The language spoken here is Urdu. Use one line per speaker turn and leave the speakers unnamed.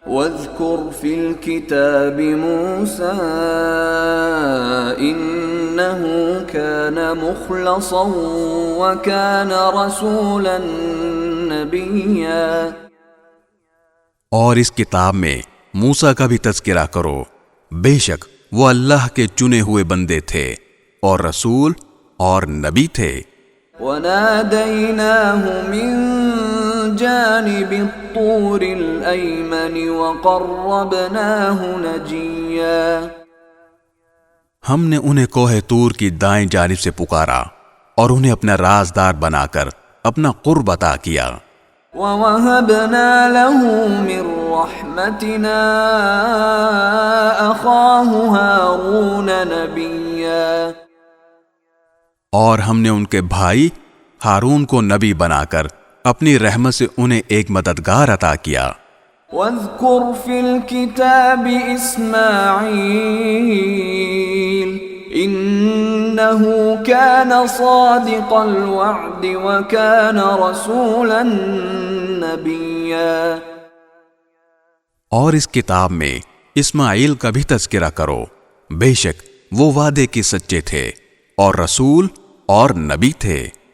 واذكر في الكتاب موسى إنه كان مخلصا وكان رسولا نبيا۔
اور اس کتاب میں موسیٰ کا بھی تذکرہ کرو، بے شک وہ اللہ کے چنے ہوئے بندے تھے اور رسول اور نبی تھے۔
وَنَادَيْنَاهُ مِن جَانِبِ الطُّورِ الْأَيْمَنِ وَقَرَّبْنَاهُ نَجِيًّا۔
ہم نے انہیں کوہ طور کی دائیں جانب سے پکارا اور انہیں اپنا رازدار بنا کر اپنا قرب عطا کیا۔
وَوَهَبْنَا لَهُ مِن رَّحْمَتِنَا أَخَاهُ هَارُونَ نَبِيًّا۔
اور ہم نے ان کے بھائی ہارون کو نبی بنا کر اپنی رحمت سے انہیں ایک مددگار عطا کیا۔
وَاذْكُرْ فِي الْكِتَابِ إِسْمَاعِيلَ إِنَّهُ كَانَ صَادِقَ الْوَعْدِ وَكَانَ رَسُولًا نَبِيًّا۔
اور اس کتاب میں اسماعیل کا بھی تذکرہ کرو، بے شک وہ وعدے کے سچے تھے اور رسول اور نبی تھے۔